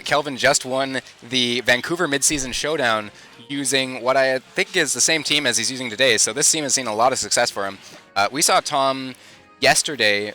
Kelvin just won the Vancouver midseason showdown using what I think is the same team as he's using today. So this team has seen a lot of success for him. We saw Tom yesterday.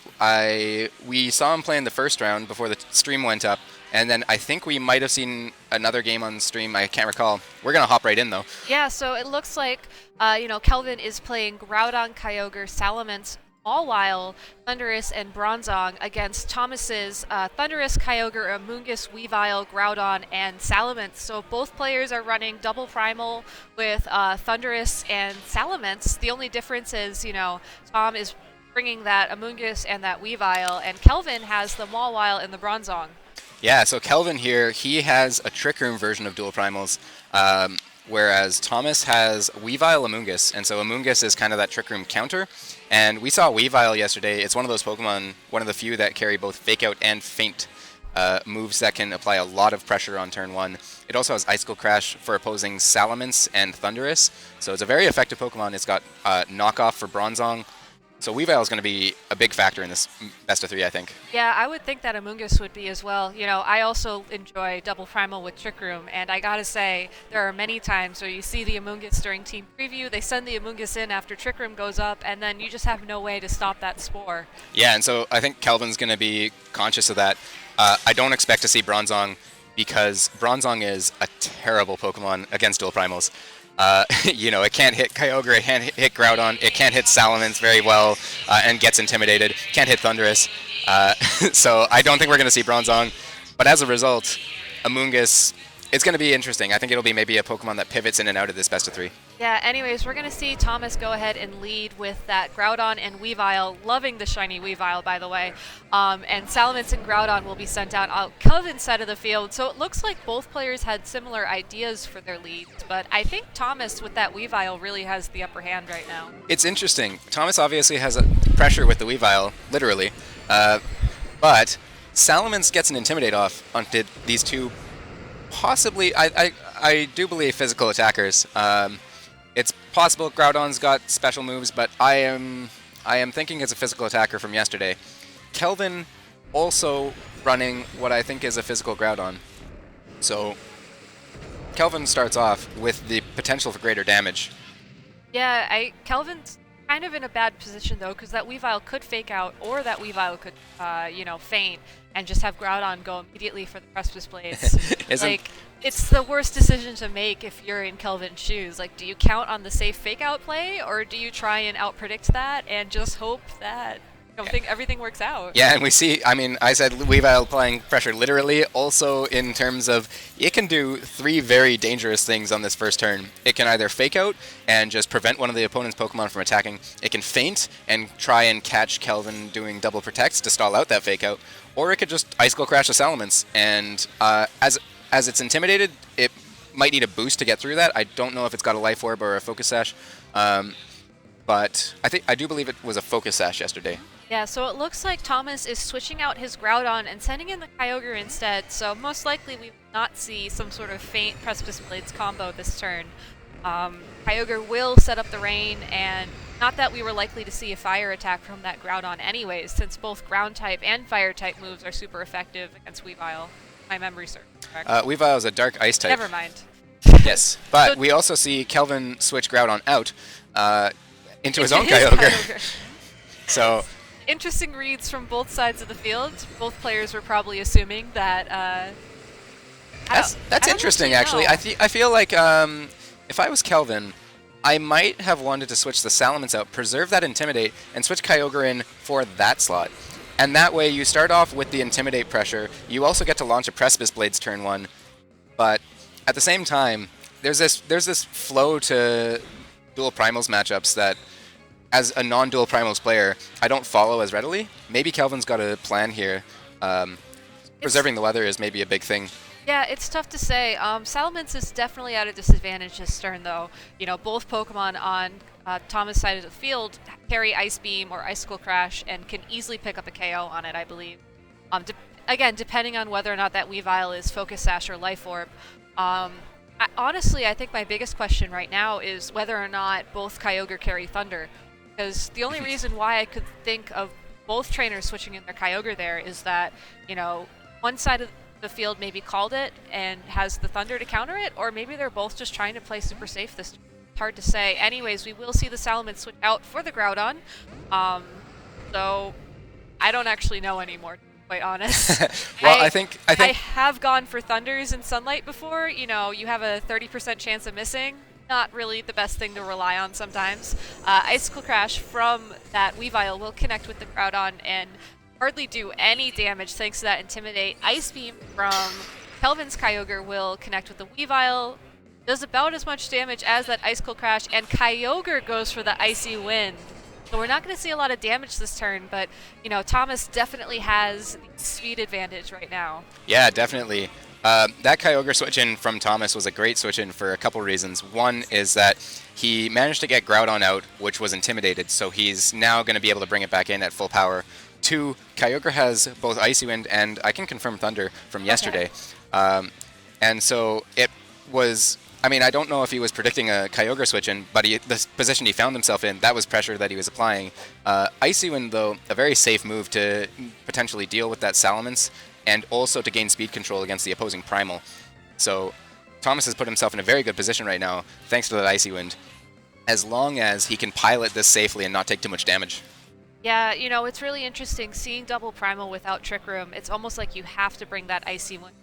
We saw him play in the first round before the stream went up. And then I think we might have seen another game on stream. I can't recall. We're going to hop right in, though. Yeah, so it looks like, Kelvin is playing Groudon, Kyogre, Salamence, Mawile, Thundurus, and Bronzong against Thomas's Thundurus, Kyogre, Amoonguss, Weavile, Groudon, and Salamence. So both players are running double primal with Thundurus and Salamence. The only difference is, Tom is bringing that Amoonguss and that Weavile, and Kelvin has the Mawile and the Bronzong. Yeah, so Kelvin here, he has a Trick Room version of Dual Primals, whereas Thomas has Weavile Amoonguss, and so Amoonguss is kind of that Trick Room counter. And we saw Weavile yesterday. It's one of those Pokemon, one of the few that carry both Fake Out and Feint moves that can apply a lot of pressure on turn 1. It also has Icicle Crash for opposing Salamence and Thundurus, so it's a very effective Pokemon. It's got Knockoff for Bronzong. So Weavile is going to be a big factor in this best of 3, I think. Yeah, I would think that Amoonguss would be as well. I also enjoy Double Primal with Trick Room, and I gotta say, there are many times where you see the Amoonguss during Team Preview, they send the Amoonguss in after Trick Room goes up, and then you just have no way to stop that Spore. Yeah, and so I think Kelvin's going to be conscious of that. I don't expect to see Bronzong, because Bronzong is a terrible Pokemon against Dual Primals. It can't hit Kyogre, it can't hit Groudon, it can't hit Salamence very well, and gets intimidated. Can't hit Thundurus. So I don't think we're going to see Bronzong. But as a result, Amoonguss, it's going to be interesting. I think it'll be maybe a Pokemon that pivots in and out of this best of 3. Yeah, anyways, we're going to see Thomas go ahead and lead with that Groudon and Weavile, loving the shiny Weavile, by the way. And Salamence and Groudon will be sent out Kelvin's side of the field. So it looks like both players had similar ideas for their leads, but I think Thomas with that Weavile really has the upper hand right now. It's interesting. Thomas obviously has a pressure with the Weavile, literally. But Salamence gets an Intimidate off onto these two possibly, I do believe, physical attackers. It's possible Groudon's got special moves, but I am thinking it's a physical attacker from yesterday. Kelvin also running what I think is a physical Groudon. So Kelvin starts off with the potential for greater damage. Yeah, Kelvin's kind of in a bad position though, because that Weavile could Fake Out, or that Weavile could, feint and just have Groudon go immediately for the Precipice Blades. It's the worst decision to make if you're in Kelvin's shoes. Do you count on the safe Fake Out play, or do you try and outpredict that and just hope that everything works out? Yeah, and we see, I said Weavile applying pressure literally, also in terms of it can do 3 very dangerous things on this first turn. It can either Fake Out and just prevent one of the opponent's Pokemon from attacking. It can Feint and try and catch Kelvin doing double protects to stall out that Fake Out. Or it could just Icicle Crash the Salamence, and as it's intimidated, it might need a boost to get through that. I don't know if it's got a Life Orb or a Focus Sash, but I do believe it was a Focus Sash yesterday. Yeah, so it looks like Thomas is switching out his Groudon and sending in the Kyogre instead, so most likely we will not see some sort of Feint Precipice Blades combo this turn. Kyogre will set up the rain, and not that we were likely to see a fire attack from that Groudon anyways, since both ground type and fire type moves are super effective against Weavile. My memory serves correct. Weavile is a dark ice type. Never mind. Yes, but we also see Kelvin switch Groudon out into his own Kyogre. So interesting reads from both sides of the field. Both players were probably assuming that. That's interesting, actually. I feel like if I was Kelvin, I might have wanted to switch the Salamence out, preserve that Intimidate, and switch Kyogre in for that slot. And that way you start off with the Intimidate pressure. You also get to launch a Precipice Blades turn 1. But at the same time, there's this flow to Dual Primals matchups that, as a non-Dual Primals player, I don't follow as readily. Maybe Kelvin's got a plan here. Preserving the weather is maybe a big thing. Yeah, it's tough to say. Salamence is definitely at a disadvantage this turn, though. Both Pokemon on Thomas' side of the field carry Ice Beam or Icicle Crash and can easily pick up a KO on it, I believe. Again, depending on whether or not that Weavile is Focus Sash or Life Orb. Honestly, I think my biggest question right now is whether or not both Kyogre carry Thunder. Because the only reason why I could think of both trainers switching in their Kyogre there is that, one side of the field maybe called it and has the Thunder to counter it, or maybe they're both just trying to play super safe this time. It's hard to say. Anyways, we will see the Salamence switch out for the Groudon. So I don't actually know anymore, to be quite honest. Well, I think I have gone for Thunders in Sunlight before. You know, you have a 30% chance of missing. Not really the best thing to rely on sometimes. Icicle Crash from that Weavile will connect with the Groudon and hardly do any damage thanks to that Intimidate. Ice Beam from Kelvin's Kyogre will connect with the Weavile. Does about as much damage as that Icicle Crash, and Kyogre goes for the Icy Wind. So we're not going to see a lot of damage this turn, but, you know, Thomas definitely has the speed advantage right now. Yeah, definitely. That Kyogre switch-in from Thomas was a great switch-in for a couple reasons. One is that he managed to get Groudon out, which was intimidated, so he's now going to be able to bring it back in at full power. Two, Kyogre has both Icy Wind and I can confirm Thunder from yesterday. And so it was... I mean, I don't know if he was predicting a Kyogre switch-in, but the position he found himself in, that was pressure that he was applying. Icy Wind, though, a very safe move to potentially deal with that Salamence, and also to gain speed control against the opposing Primal. So Thomas has put himself in a very good position right now, thanks to that Icy Wind, as long as he can pilot this safely and not take too much damage. Yeah, you know, it's really interesting seeing double Primal without Trick Room. It's almost like you have to bring that Icy Wind,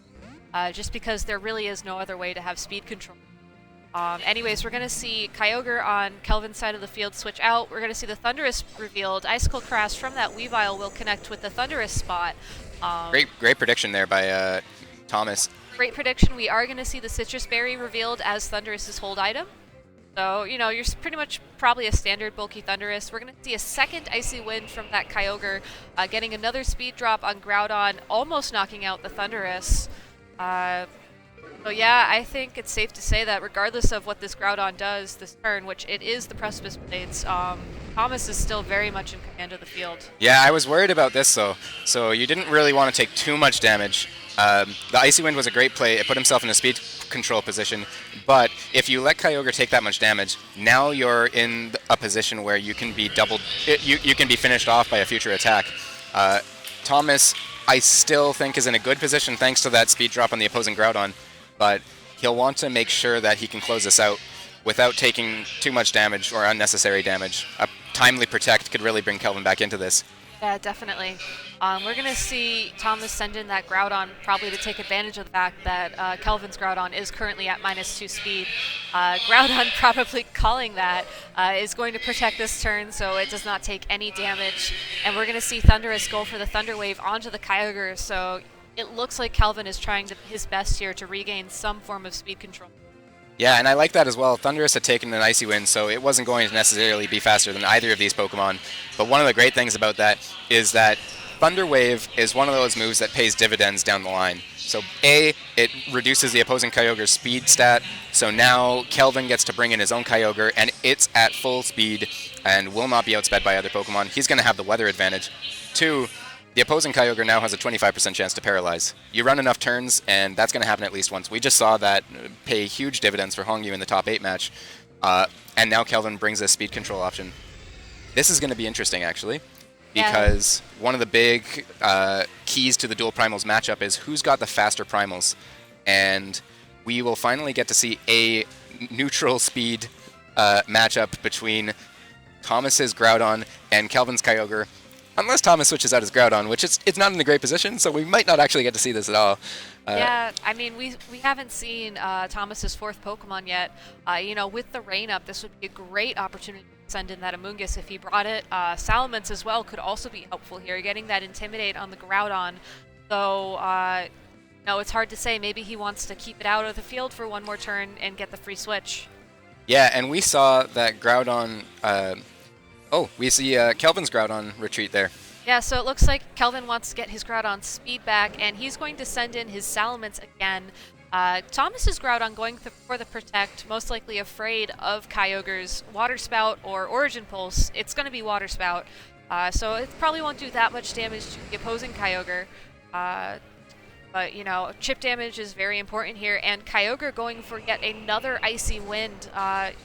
just because there really is no other way to have speed control. Anyways, we're going to see Kyogre on Kelvin's side of the field switch out. We're going to see the Thundurus revealed. Icicle Crash from that Weavile will connect with the Thundurus spot. Great prediction there by Thomas. Great prediction. We are going to see the Citrus Berry revealed as Thundurus' hold item. So, you know, you're pretty much probably a standard bulky Thundurus. We're going to see a second Icy Wind from that Kyogre, getting another speed drop on Groudon, almost knocking out the Thundurus. So yeah, I think it's safe to say that regardless of what this Groudon does this turn, which it is the Precipice Blades, Thomas is still very much in command of the field. Yeah, I was worried about this, though. So you didn't really want to take too much damage. The Icy Wind was a great play. It put himself in a speed control position. But if you let Kyogre take that much damage, now you're in a position where you can be you can be finished off by a future attack. Thomas, I still think, is in a good position thanks to that speed drop on the opposing Groudon. But he'll want to make sure that he can close this out without taking too much damage or unnecessary damage. A timely protect could really bring Kelvin back into this. Yeah, definitely. We're going to see Thomas send in that Groudon probably to take advantage of the fact that Kelvin's Groudon is currently at -2 speed. Groudon probably calling that is going to protect this turn so it does not take any damage. And we're going to see Thundurus go for the Thunder Wave onto the Kyogre, so it looks like Kelvin is trying his best here to regain some form of speed control. Yeah, and I like that as well. Thundurus had taken an Icy Wind, so it wasn't going to necessarily be faster than either of these Pokemon. But one of the great things about that is that Thunder Wave is one of those moves that pays dividends down the line. So A, it reduces the opposing Kyogre's speed stat, so now Kelvin gets to bring in his own Kyogre, and it's at full speed and will not be outsped by other Pokemon. He's going to have the weather advantage. 2, the opposing Kyogre now has a 25% chance to paralyze. You run enough turns, and that's going to happen at least once. We just saw that pay huge dividends for Hongyu in the top 8 match. And now Kelvin brings a speed control option. This is going to be interesting, actually, because one of the big keys to the Dual Primals matchup is who's got the faster Primals. And we will finally get to see a neutral speed matchup between Thomas's Groudon and Kelvin's Kyogre. Unless Thomas switches out his Groudon, which it's not in a great position, so we might not actually get to see this at all. Yeah, I mean, we haven't seen Thomas's 4th Pokemon yet. You know, with the rain up, this would be a great opportunity to send in that Amoonguss if he brought it. Salamence as well could also be helpful here, getting that Intimidate on the Groudon. So, no, it's hard to say. Maybe he wants to keep it out of the field for one more turn and get the free switch. Yeah, and we saw that Groudon... we see Kelvin's Groudon retreat there. Yeah, so it looks like Kelvin wants to get his Groudon speed back, and he's going to send in his Salamence again. Thomas's Groudon going for the Protect, most likely afraid of Kyogre's Water Spout or Origin Pulse. It's going to be Water Spout, so it probably won't do that much damage to the opposing Kyogre. But, you know, chip damage is very important here, and Kyogre going for yet another Icy Wind,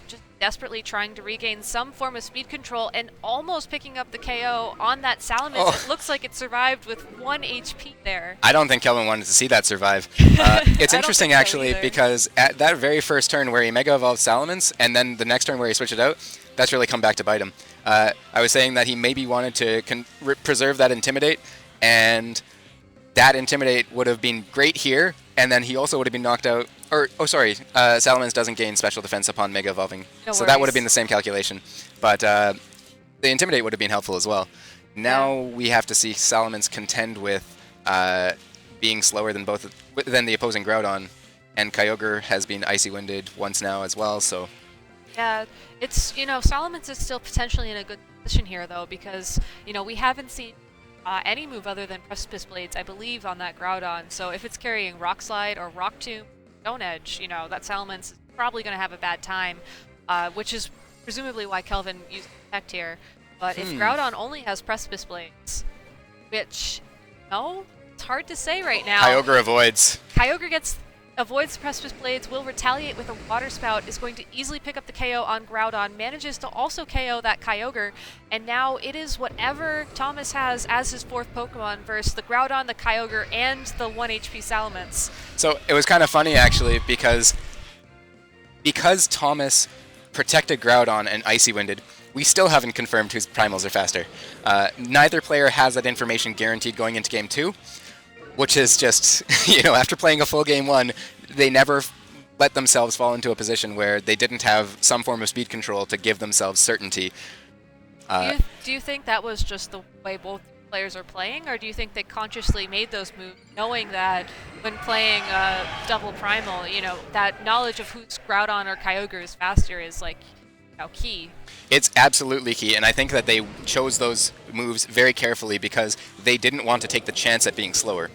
just desperately trying to regain some form of speed control and almost picking up the KO on that Salamence. Oh. It looks like it survived with 1 HP there. I don't think Kelvin wanted to see that survive. It's interesting, actually, either. because at that very first turn where he Mega Evolved Salamence, and then the next turn where he switched it out, that's really come back to bite him. I was saying that he maybe wanted to preserve that Intimidate, and that Intimidate would have been great here, and then he also would have been knocked out. Or, oh, sorry, Salamence doesn't gain special defense upon Mega Evolving. No so that would worries. have been the same calculation. But the Intimidate would have been helpful as well. Now we have to see Salamence contend with being slower than the opposing Groudon, and Kyogre has been Icy Winded once now as well, so... Yeah, it's, you know, Salamence is still potentially in a good position here, though, because, you know, we haven't seen any move other than Precipice Blades, I believe, on that Groudon. So if it's carrying Rock Slide or Rock Tomb, Stone Edge, you know, that Salamence is probably going to have a bad time, which is presumably why Kelvin used Protect here. But if Groudon only has Precipice Blades, which, no, it's hard to say right now. Kyogre avoids. Kyogre avoids the Precipice Blades, will retaliate with a Water Spout, is going to easily pick up the KO on Groudon, manages to also KO that Kyogre, and now it is whatever Thomas has as his 4th Pokemon versus the Groudon, the Kyogre, and the 1 HP Salamence. So it was kind of funny, actually, because Thomas protected Groudon and Icy Winded, we still haven't confirmed whose primals are faster. Neither player has that information guaranteed going into Game 2, which is just, you know, after playing a full Game 1, they never let themselves fall into a position where they didn't have some form of speed control to give themselves certainty. Do you think that was just the way both players are playing, or do you think they consciously made those moves knowing that when playing double primal, you know, that knowledge of whose Groudon or Kyogre is faster is, like, you know, key? It's absolutely key, and I think that they chose those moves very carefully because they didn't want to take the chance at being slower.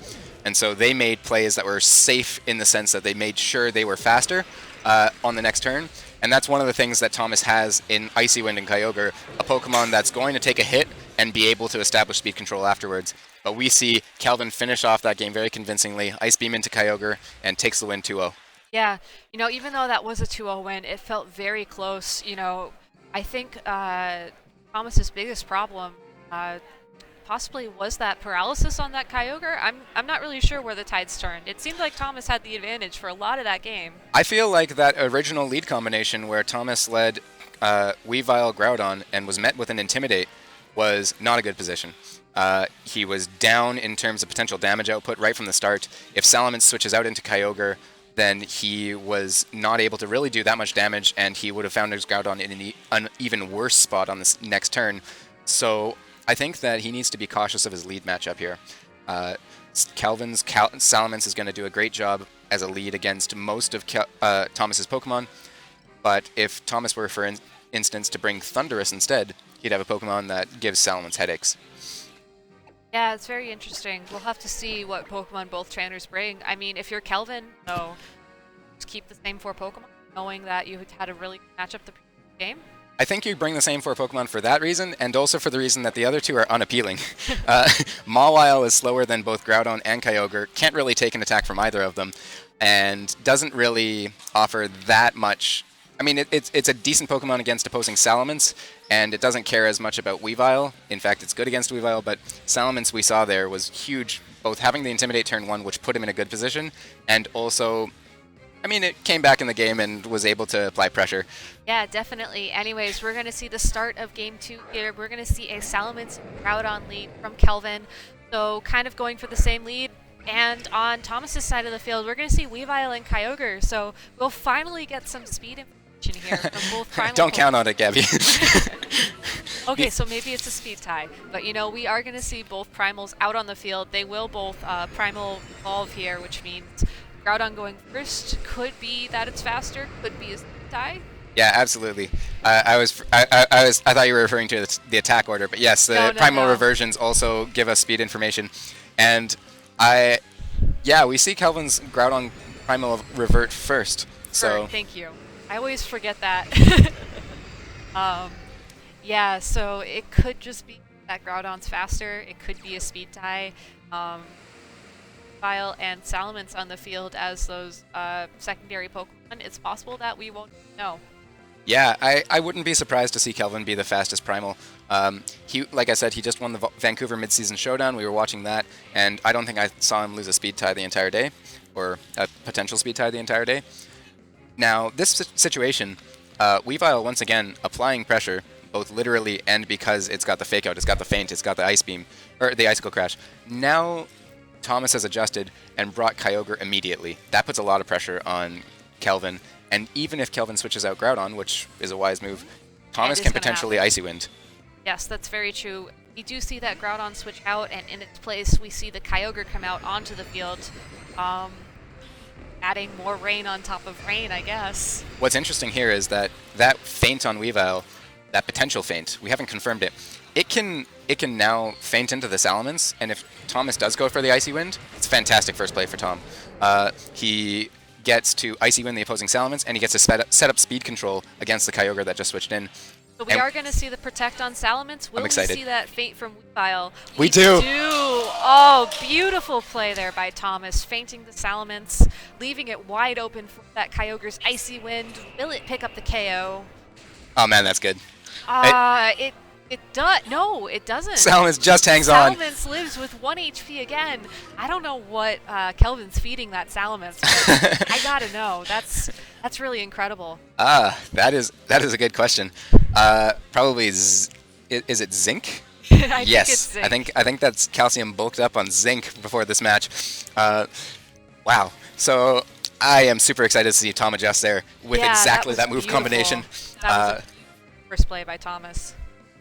And so they made plays that were safe in the sense that they made sure they were faster on the next turn. And that's one of the things that Thomas has in Icy Wind and Kyogre, a Pokemon that's going to take a hit and be able to establish speed control afterwards. But we see Kelvin finish off that game very convincingly, Ice Beam into Kyogre, and takes the win 2-0. Yeah, you know, even though that was a 2-0 win, it felt very close. You know, I think Thomas's biggest problem possibly was that paralysis on that Kyogre. I'm not really sure where the tides turned. It seemed like Thomas had the advantage for a lot of that game. I feel like that original lead combination where Thomas led Weavile Groudon and was met with an Intimidate was not a good position. He was down in terms of potential damage output right from the start. If Salamence switches out into Kyogre, then he was not able to really do that much damage, and he would have found his Groudon in an even worse spot on this next turn. So I think that he needs to be cautious of his lead matchup here. Kelvin's Salamence is going to do a great job as a lead against most of Thomas's Pokemon, but if Thomas were, for instance, to bring Thundurus instead, he'd have a Pokemon that gives Salamence headaches. Yeah, it's very interesting. We'll have to see what Pokemon both trainers bring. I mean, if you're Kelvin, so just keep the same 4 Pokemon, knowing that you had a really good matchup the previous game. I think you bring the same 4 Pokemon for that reason, and also for the reason that the other 2 are unappealing. Mawile is slower than both Groudon and Kyogre, can't really take an attack from either of them, and doesn't really offer that much. I mean, it's a decent Pokemon against opposing Salamence, and it doesn't care as much about Weavile. In fact, it's good against Weavile, but Salamence we saw there was huge, both having the Intimidate turn 1, which put him in a good position, and also, I mean, it came back in the game and was able to apply pressure. Yeah, definitely. Anyways, we're going to see the start of Game 2 here. We're going to see a Salamence Groudon lead from Kelvin, so kind of going for the same lead. And on Thomas's side of the field, we're going to see Weavile and Kyogre, so we'll finally get some speed information here from both primal Don't count on it, Gabby. Okay, so maybe it's a speed tie, but you know, we are going to see both primals out on the field. They will both primal evolve here, which means Groudon going first could be that it's faster, could be a speed tie. Yeah, absolutely. I thought you were referring to the attack order, but yes, the primal reversions also give us speed information, and we see Kelvin's Groudon primal revert first. So thank you. I always forget that. Yeah, so it could just be that Groudon's faster. It could be a speed tie. Weavile and Salamence on the field as those secondary Pokemon, it's possible that we won't know. Yeah, I wouldn't be surprised to see Kelvin be the fastest Primal. He, like I said, he just won the Vancouver Midseason Showdown. We were watching that, and I don't think I saw him lose a speed tie the entire day, or a potential speed tie the entire day. Now, this situation, Weavile, once again, applying pressure, both literally and because it's got the Fake Out, it's got the Feint, it's got the Ice Beam, or the Icicle Crash. Now, Thomas has adjusted and brought Kyogre immediately. That puts a lot of pressure on Kelvin. And even if Kelvin switches out Groudon, which is a wise move, Thomas can potentially Icy Wind. Yes, that's very true. We do see that Groudon switch out, and in its place, we see the Kyogre come out onto the field, adding more rain on top of rain, I guess. What's interesting here is that Feint on Weavile, that potential Feint, we haven't confirmed it. It can now Feint into the Salamence, and if Thomas does go for the Icy Wind, it's fantastic first play for Tom. He gets to Icy Wind the opposing Salamence, and he gets to set up speed control against the Kyogre that just switched in. So we are going to see the Protect on Salamence. Will we see that Feint from Weavile? We do! Oh, beautiful play there by Thomas, feinting the Salamence, leaving it wide open for that Kyogre's Icy Wind. Will it pick up the KO? Oh man, that's good. It does. No, it doesn't. Salamence just hangs on. Salamence lives with 1 HP again. I don't know what Kelvin's feeding that Salamence, but I gotta know. That's really incredible. That is a good question. Probably is it zinc? I yes, think it's zinc. I think that's calcium bulked up on zinc before this match. Wow. So I am super excited to see Tom adjust there with exactly that move combination. That was a first play by Thomas.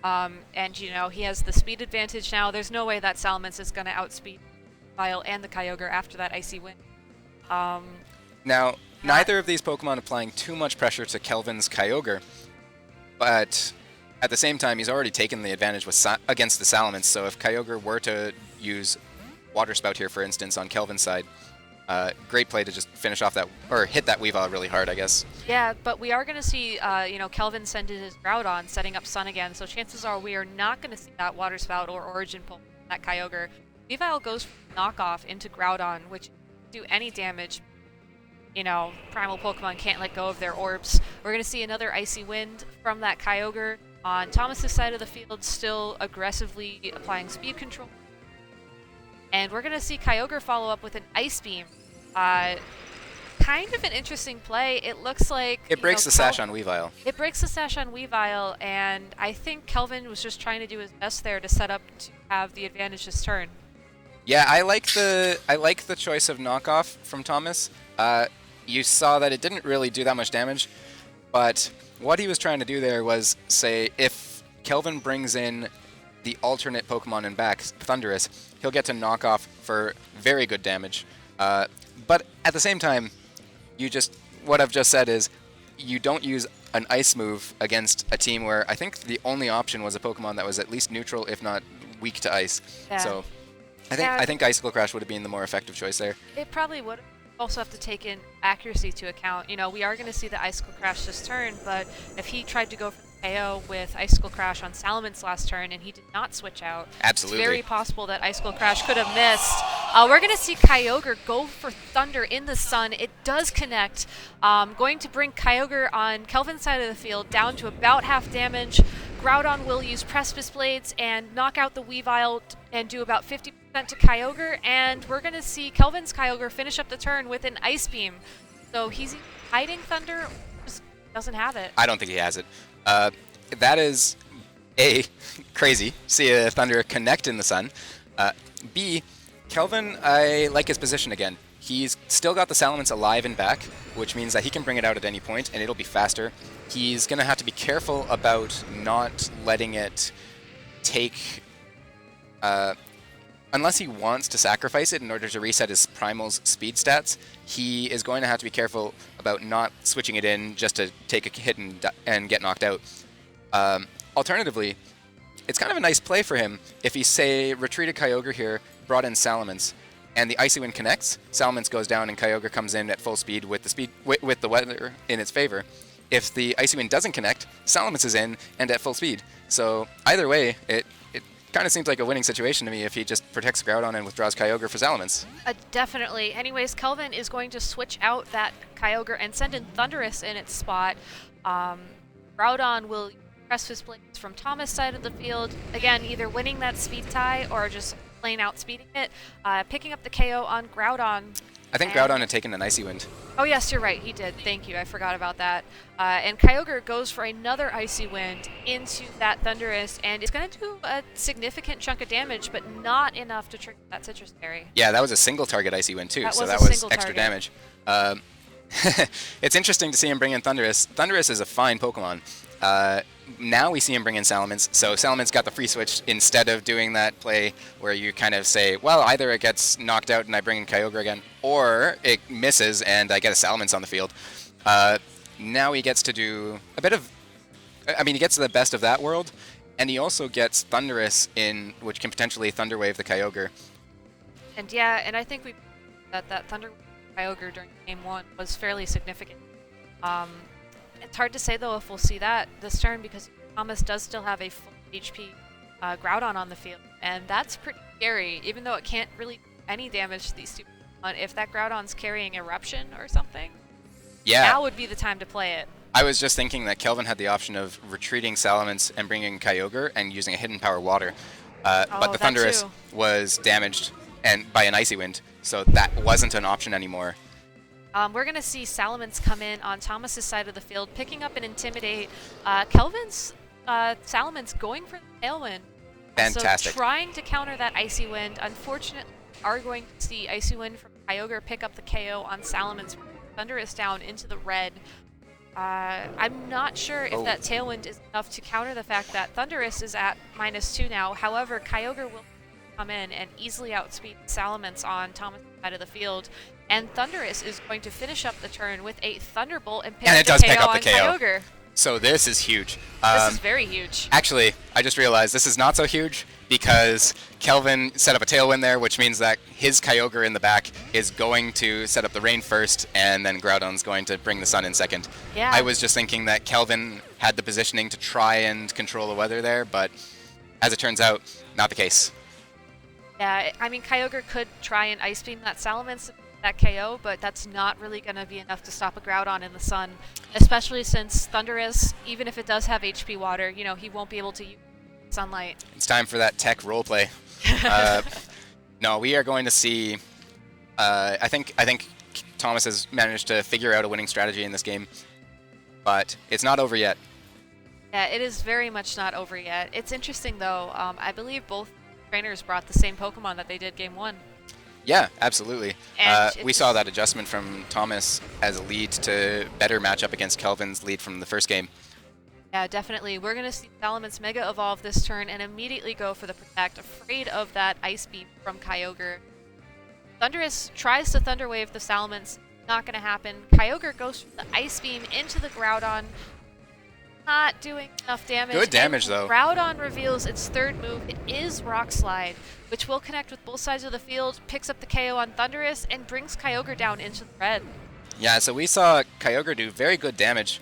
And you know, he has the speed advantage now. There's no way that Salamence is going to outspeed Weavile and the Kyogre after that Icy Wind. Now, neither of these Pokemon applying too much pressure to Kelvin's Kyogre, but at the same time, he's already taken the advantage against the Salamence, so if Kyogre were to use Water Spout here, for instance, on Kelvin's side, great play to just finish off that, or hit that Weavile really hard, I guess. Yeah, but we are going to see, you know, Kelvin send in his Groudon, setting up Sun again, so chances are we are not going to see that Water Spout or Origin Pulse from that Kyogre. Weavile goes from knockoff into Groudon, which do any damage. You know, Primal Pokemon can't let go of their orbs. We're going to see another Icy Wind from that Kyogre. On Thomas's side of the field, still aggressively applying speed control. And we're going to see Kyogre follow up with an Ice Beam. Kind of an interesting play. It looks like... It breaks the sash on Weavile. It breaks the sash on Weavile, and I think Kelvin was just trying to do his best there to set up to have the advantage this turn. Yeah, I like the choice of knockoff from Thomas. You saw that it didn't really do that much damage, but what he was trying to do there was say if Kelvin brings in the alternate Pokemon in back, Thundurus, he'll get to knock off for very good damage. But at the same time, what I've just said is you don't use an ice move against a team where I think the only option was a Pokemon that was at least neutral, if not weak to ice. Yeah. So I think Icicle Crash would have been the more effective choice there. It probably would. Also have to take in accuracy to account. You know, we are going to see the Icicle Crash this turn, but if he tried to go for the KO with Icicle Crash on Salamence last turn and he did not switch out, absolutely, it's very possible that Icicle Crash could have missed. We're going to see Kyogre go for Thunder in the Sun. It does connect, going to bring Kyogre on Kelvin's side of the field down to about half damage. Groudon will use Precipice Blades and knock out the Weavile and do about 50% to Kyogre, and we're going to see Kelvin's Kyogre finish up the turn with an Ice Beam. So he's hiding Thunder, just doesn't have it. I don't think he has it. That is, A, crazy. See a Thunder connect in the Sun. B, Kelvin, I like his position again. He's still got the Salamence alive and back, which means that he can bring it out at any point, and it'll be faster. He's going to have to be careful about not letting it take... unless he wants to sacrifice it in order to reset his Primal's speed stats, he is going to have to be careful about not switching it in just to take a hit and get knocked out. Alternatively, it's kind of a nice play for him if he, say, retreated Kyogre here, brought in Salamence, and the Icy Wind connects, Salamence goes down, and Kyogre comes in at full speed with the weather in its favor. If the Icy Wind doesn't connect, Salamence is in and at full speed. So either way, kind of seems like a winning situation to me if he just protects Groudon and withdraws Kyogre for Salamence. Definitely. Anyways, Kelvin is going to switch out that Kyogre and send in Thundurus in its spot. Groudon will press his blades from Thomas' side of the field. Again, either winning that speed tie or just plain outspeeding it. Picking up the KO on Groudon. I think Groudon had taken an Icy Wind. Oh yes, you're right, he did. Thank you, I forgot about that. And Kyogre goes for another Icy Wind into that Thundurus, and it's going to do a significant chunk of damage, but not enough to trigger that Citrus Berry. Yeah, that was a single target Icy Wind too, so that was extra damage. It's interesting to see him bring in Thundurus. Thundurus is a fine Pokemon. Now we see him bring in Salamence, so Salamence got the free switch instead of doing that play where you kind of say, well, either it gets knocked out and I bring in Kyogre again, or it misses and I get a Salamence on the field. Now he gets to do a bit of... I mean, he gets the best of that world, and he also gets Thundurus in, which can potentially Thunder Wave the Kyogre. And yeah, and I think that Thunder Kyogre during Game 1 was fairly significant. It's hard to say, though, if we'll see that this turn, because Thomas does still have a full HP Groudon on the field, and that's pretty scary, even though it can't really do any damage to these two Pokemon. If that Groudon's carrying Eruption or something, now would be the time to play it. I was just thinking that Kelvin had the option of retreating Salamence and bringing Kyogre and using a Hidden Power Water, but the Thundurus was damaged and by an Icy Wind, so that wasn't an option anymore. We're going to see Salamence come in on Thomas's side of the field, picking up and Intimidate. Kelvin's Salamence going for the Tailwind. Fantastic. So trying to counter that Icy Wind. Unfortunately, we are going to see Icy Wind from Kyogre pick up the KO on Salamence. Thundurus down into the red. I'm not sure if that Tailwind is enough to counter the fact that Thundurus is at -2 now. However, Kyogre will come in and easily outspeed Salamence on Thomas' side of the field. And Thundurus is going to finish up the turn with a Thunderbolt and pick up the KO on Kyogre. So this is huge. This is very huge. Actually, I just realized this is not so huge because Kelvin set up a Tailwind there, which means that his Kyogre in the back is going to set up the rain first, and then Groudon's going to bring the sun in second. Yeah. I was just thinking that Kelvin had the positioning to try and control the weather there, but as it turns out, not the case. Yeah, I mean, Kyogre could try and Ice Beam that Salamence, that KO, but that's not really going to be enough to stop a Groudon in the sun, especially since Thundurus, even if it does have HP water, you know, he won't be able to use sunlight. It's time for that tech roleplay. No, we are going to see... I think Thomas has managed to figure out a winning strategy in this game, but it's not over yet. Yeah, it is very much not over yet. It's interesting, though. I believe both trainers brought the same Pokemon that they did Game 1. Yeah, absolutely. We saw that adjustment from Thomas as a lead to better match up against Kelvin's lead from the first game. Yeah, definitely. We're going to see Salamence Mega Evolve this turn and immediately go for the Protect, afraid of that Ice Beam from Kyogre. Thundurus tries to Thunder Wave the Salamence. Not going to happen. Kyogre goes for the Ice Beam into the Groudon. Not doing enough damage. Good damage, though. Groudon reveals its third move. It is Rock Slide, which will connect with both sides of the field, picks up the KO on Thundurus, and brings Kyogre down into the red. Yeah, so we saw Kyogre do very good damage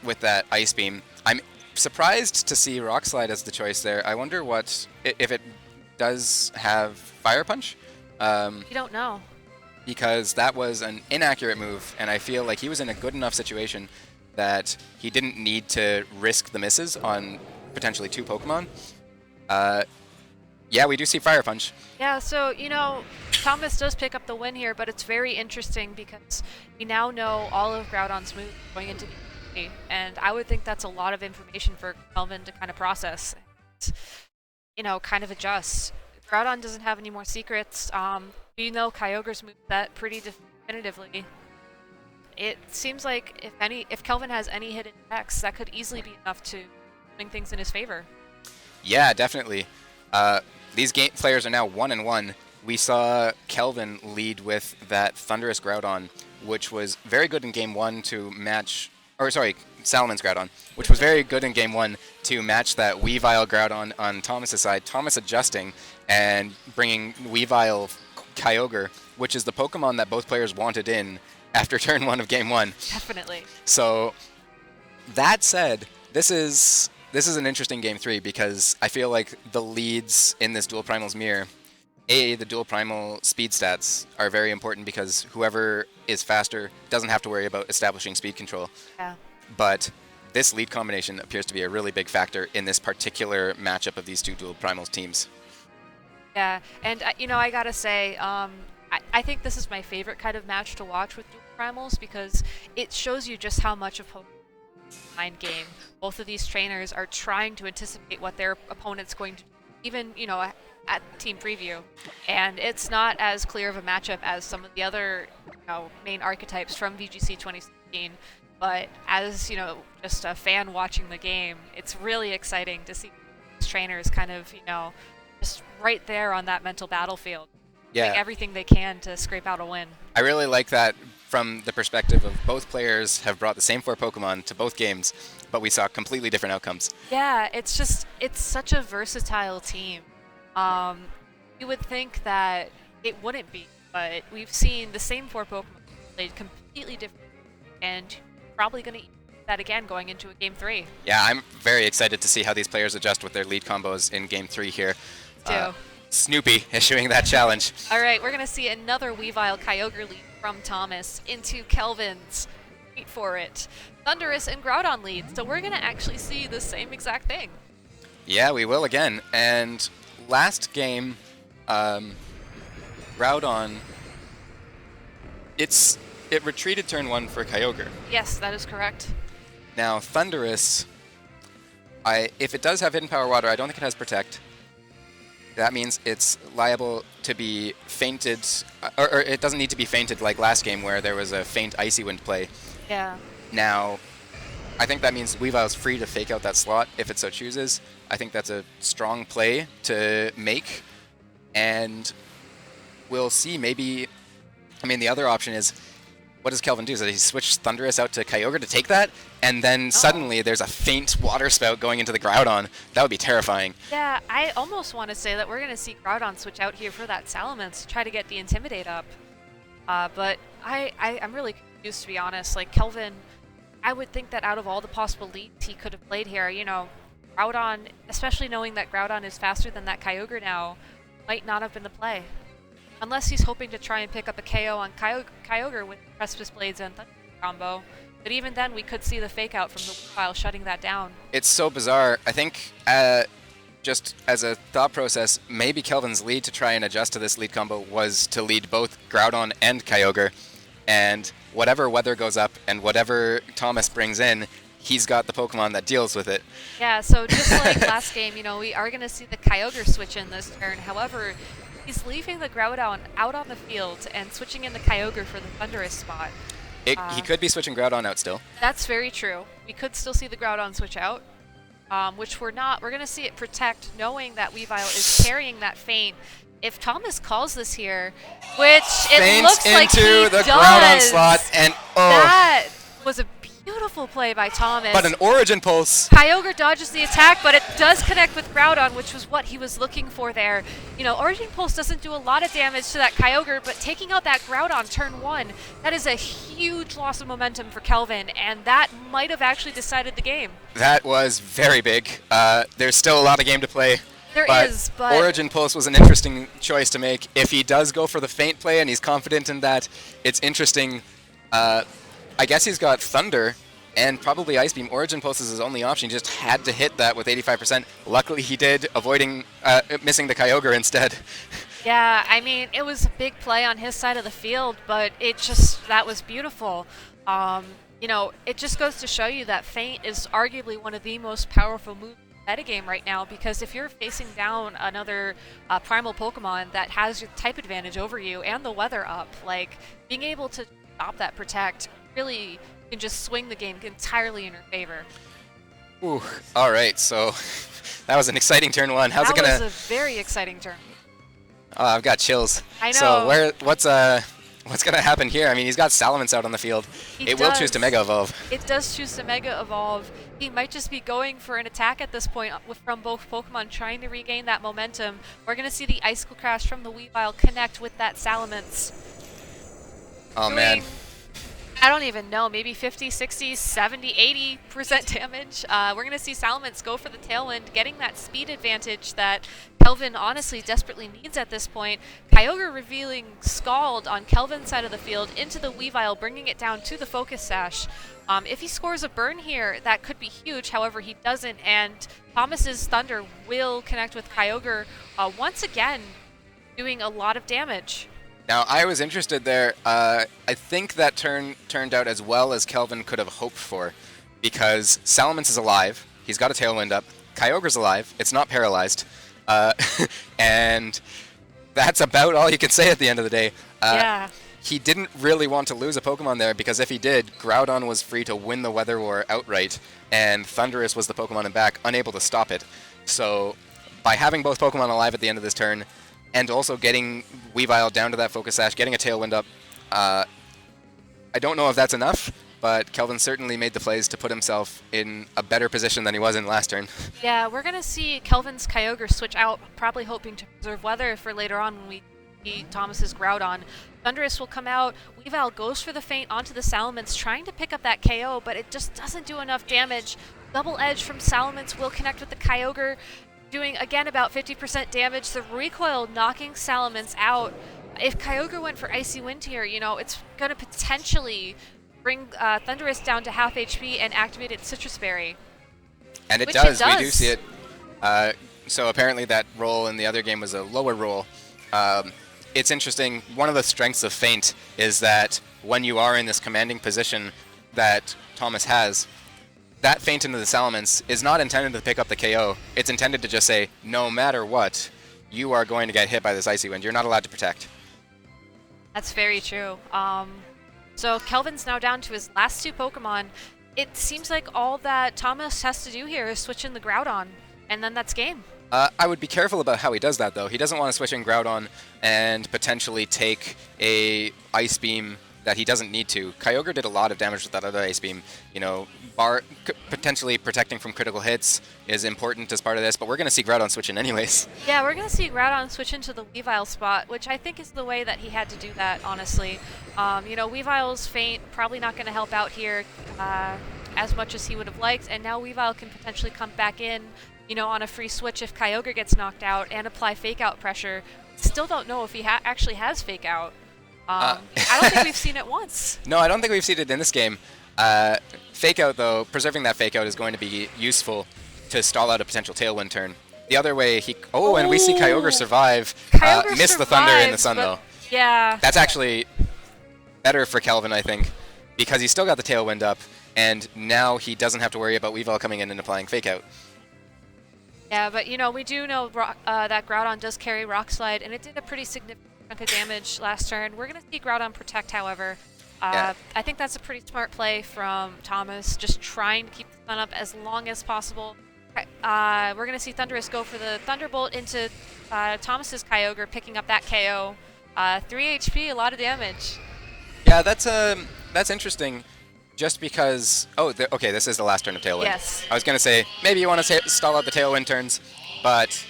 with that Ice Beam. I'm surprised to see Rock Slide as the choice there. I wonder what if it does have Fire Punch. You don't know. Because that was an inaccurate move, and I feel like he was in a good enough situation that he didn't need to risk the misses on potentially 2 Pokemon. Yeah, we do see Fire Punch. Yeah, so, you know, Thomas does pick up the win here, but it's very interesting because we now know all of Groudon's moves going into the and I would think that's a lot of information for Kelvin to kind of process and, you know, kind of adjust. Groudon doesn't have any more secrets. We know Kyogre's moves that pretty definitively. It seems like if Kelvin has any hidden attacks, that could easily be enough to swing things in his favor. Yeah, definitely. These players are now 1-1. We saw Kelvin lead with that Thundurus Groudon, which was very good in Game 1 to match... Or, sorry, Salamence Groudon, which was very good in Game 1 to match that Weavile Groudon on Thomas' side. Thomas adjusting and bringing Weavile Kyogre, which is the Pokemon that both players wanted in after turn 1 of Game 1. Definitely. So, that said, this is this is an interesting game 3 because I feel like the leads in this Dual Primal's mirror, the Dual Primal speed stats are very important because whoever is faster doesn't have to worry about establishing speed control. Yeah. But this lead combination appears to be a really big factor in this particular matchup of these two Dual Primals teams. Yeah, and you know, I gotta say, I think this is my favorite kind of match to watch with Dual Primals because it shows you just how much of Pokemon's mind game. Both of these trainers are trying to anticipate what their opponent's going to do, even, you know, at team preview. And it's not as clear of a matchup as some of the other, you know, main archetypes from VGC 2016. But as, you know, just a fan watching the game, it's really exciting to see these trainers kind of, you know, just right there on that mental battlefield. Yeah. Doing everything they can to scrape out a win. I really like that from the perspective of both players have brought the same 4 Pokemon to both games, but we saw completely different outcomes. Yeah, it's just, it's such a versatile team. You would think that it wouldn't be, but we've seen the same 4 Pokemon played completely different, and probably going to eat that again going into a game 3. Yeah, I'm very excited to see how these players adjust with their lead combos in game 3 here. Snoopy issuing that challenge. All right, we're going to see another Weavile Kyogre lead from Thomas into Kelvin's. Wait for it. Thundurus and Groudon lead, so we're going to actually see the same exact thing. Yeah, we will again. And last game, Groudon, it retreated turn 1 for Kyogre. Yes, that is correct. Now, Thundurus, if it does have Hidden Power Water, I don't think it has Protect. That means it's liable to be fainted, or it doesn't need to be fainted like last game where there was a faint Icy Wind play. Yeah. Now, I think that means Weavile's free to fake out that slot if it so chooses. I think that's a strong play to make, and we'll see maybe... I mean, the other option is, what does Kelvin do? Does he switch Thundurus out to Kyogre to take that? And then suddenly there's a faint water spout going into the Groudon. That would be terrifying. Yeah, I almost want to say that we're going to see Groudon switch out here for that Salamence to try to get the Intimidate up. But I'm really confused, to be honest. Like, Kelvin, I would think that out of all the possible leads he could have played here, you know, Groudon, especially knowing that Groudon is faster than that Kyogre now, might not have been the play. Unless he's hoping to try and pick up a KO on Kyogre with Precipice Blades and Thunder combo. But even then, we could see the fake out from the Weavile shutting that down. It's so bizarre. I think, just as a thought process, maybe Kelvin's lead to try and adjust to this lead combo was to lead both Groudon and Kyogre. And whatever weather goes up and whatever Thomas brings in, he's got the Pokemon that deals with it. Yeah, so just like last game, you know, we are going to see the Kyogre switch in this turn. However, he's leaving the Groudon out on the field and switching in the Kyogre for the Thundurus spot. He could be switching Groudon out still. That's very true. We could still see the Groudon switch out, which we're not. We're going to see it protect, knowing that Weavile is carrying that feint. If Thomas calls this here, which it looks like he into the does, Groudon slot, and that was a beautiful play by Thomas. But an Origin Pulse. Kyogre dodges the attack, but it does connect with Groudon, which was what he was looking for there. You know, Origin Pulse doesn't do a lot of damage to that Kyogre, but taking out that Groudon turn 1, that is a huge loss of momentum for Kelvin, and that might have actually decided the game. That was very big. There's still a lot of game to play. There is, but Origin Pulse was an interesting choice to make. If he does go for the feint play and he's confident in that, it's interesting. I guess he's got Thunder and probably Ice Beam. Origin Pulse is his only option. He just had to hit that with 85%. Luckily he did, avoiding missing the Kyogre instead. Yeah, I mean, it was a big play on his side of the field, but it just, that was beautiful. You know, it just goes to show you that feint is arguably one of the most powerful moves metagame right now, because if you're facing down another primal Pokemon that has your type advantage over you and the weather up, like, being able to stop that protect really can just swing the game entirely in your favor. Ooh, all right, so that was an exciting turn 1. How's it gonna? That was a very exciting turn. Oh, I've got chills. I know. So what's gonna happen here? I mean, he's got Salamence out on the field. It will choose to Mega Evolve. It does choose to Mega Evolve. He might just be going for an attack at this point from both Pokemon, trying to regain that momentum. We're going to see the Icicle Crash from the Weavile connect with that Salamence. Oh, man. I don't even know, maybe 50, 60, 70, 80% damage. We're going to see Salamence go for the Tailwind, getting that speed advantage that Kelvin honestly desperately needs at this point. Kyogre revealing Scald on Kelvin's side of the field into the Weavile, bringing it down to the Focus Sash. If he scores a burn here, that could be huge. However, he doesn't, and Thomas's Thunder will connect with Kyogre once again, doing a lot of damage. Now, I was interested there. I think that turned out as well as Kelvin could have hoped for, because Salamence is alive. He's got a Tailwind up. Kyogre's alive. It's not paralyzed. And that's about all you can say at the end of the day. Yeah. He didn't really want to lose a Pokemon there, because if he did, Groudon was free to win the Weather War outright, and Thundurus was the Pokemon in back, unable to stop it. So, by having both Pokemon alive at the end of this turn, and also getting Weavile down to that Focus Sash, getting a Tailwind up, I don't know if that's enough, but Kelvin certainly made the plays to put himself in a better position than he was in last turn. Yeah, we're going to see Kelvin's Kyogre switch out, probably hoping to preserve weather for later on when we see Thomas's Groudon. Thundurus will come out. Weavile goes for the feint onto the Salamence, trying to pick up that KO, but it just doesn't do enough damage. Double Edge from Salamence will connect with the Kyogre, doing again about 50% damage. The recoil knocking Salamence out. If Kyogre went for Icy Wind here, you know, it's going to potentially bring Thundurus down to half HP and activate its Citrus Berry. And it does. We do see it. So apparently that roll in the other game was a lower roll. It's interesting. One of the strengths of Feint is that when you are in this commanding position that Thomas has, that feint into the Salamence is not intended to pick up the KO. It's intended to just say, no matter what, you are going to get hit by this Icy Wind. You're not allowed to protect. That's very true. So Kelvin's now down to his last two Pokemon. It seems like all that Thomas has to do here is switch in the Groudon, and then that's game. I would be careful about how he does that, though. He doesn't want to switch in Groudon and potentially take a Ice Beam that he doesn't need to. Kyogre did a lot of damage with that other Ice Beam. You know, potentially protecting from critical hits is important as part of this, but we're going to see Groudon switch in anyways. Yeah, we're going to see Groudon switch into the Weavile spot, which I think is the way that he had to do that, honestly. You know, Weavile's feint probably not going to help out here as much as he would have liked, and now Weavile can potentially come back in, you know, on a free switch if Kyogre gets knocked out and apply Fake Out pressure. Still don't know if he actually has Fake Out. I don't think we've seen it once. No, I don't think we've seen it in this game. Fake Out, though, preserving that Fake Out is going to be useful to stall out a potential Tailwind turn. The other way, and we see Kyogre survive. Miss the Thunder in the Sun, though. Yeah. That's actually better for Kelvin, I think, because he's still got the Tailwind up, and now he doesn't have to worry about Weavile coming in and applying Fake Out. Yeah, but, you know, we do know that Groudon does carry Rock Slide, and it did a pretty significant chunk of damage last turn. We're going to see Groudon Protect, however. Yeah. I think that's a pretty smart play from Thomas, just trying to keep the Sun up as long as possible. We're going to see Thundurus go for the Thunderbolt into Thomas's Kyogre, picking up that KO. 3 HP, a lot of damage. Yeah, that's interesting. Just because... okay, this is the last turn of Tailwind. Yes. I was going to say, maybe you want to stall out the Tailwind turns, but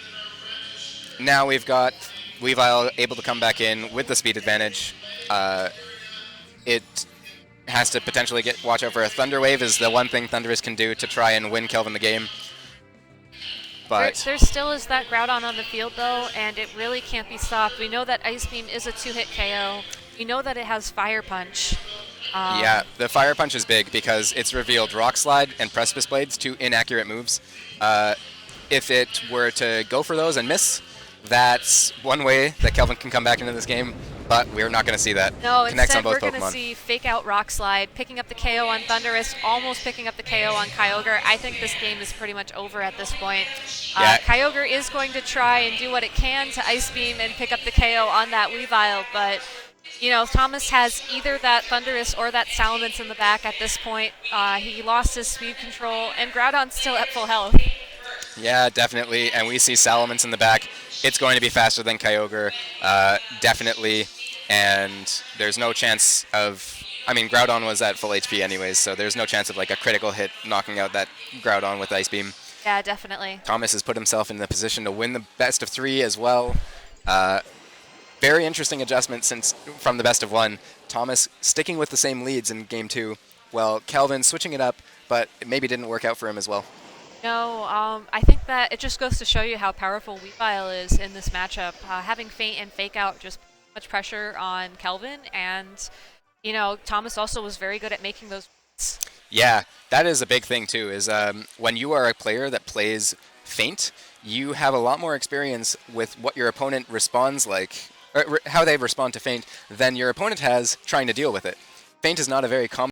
now we've got Weavile able to come back in with the speed advantage. It has to potentially watch out for a Thunder Wave is the one thing Thundurus can do to try and win Kelvin the game. But there still is that Groudon on the field, though, and it really can't be stopped. We know that Ice Beam is a 2-hit KO. We know that it has Fire Punch. Yeah, the Fire Punch is big because it's revealed Rock Slide and Precipice Blades, two inaccurate moves. If it were to go for those and miss, that's one way that Kelvin can come back into this game, but we're not going to see that. No, Connects instead on both we're going to Pokemon. see Fake Out Rock Slide, picking up the KO on Thundurus, almost picking up the KO on Kyogre. I think this game is pretty much over at this point. Yeah. Kyogre is going to try and do what it can to Ice Beam and pick up the KO on that Weavile, but... You know, Thomas has either that Thundurus or that Salamence in the back at this point. He lost his speed control, and Groudon's still at full health. Yeah, definitely. And we see Salamence in the back. It's going to be faster than Kyogre, definitely. And there's no chance of... I mean, Groudon was at full HP anyways, so there's no chance of like a critical hit knocking out that Groudon with Ice Beam. Yeah, definitely. Thomas has put himself in the position to win the best of 3 as well. Very interesting adjustment from the best of 1 Thomas sticking with the same leads in game 2, well, Kelvin switching it up, but it maybe didn't work out for him as well. No, I think that it just goes to show you how powerful Weavile is in this matchup. Having Feint and Fake Out just put much pressure on Kelvin, and, you know, Thomas also was very good at making those reads. Yeah, that is a big thing too, is when you are a player that plays Feint, you have a lot more experience with what your opponent responds like, or how they respond to Feint, than your opponent has trying to deal with it. Feint is not a very common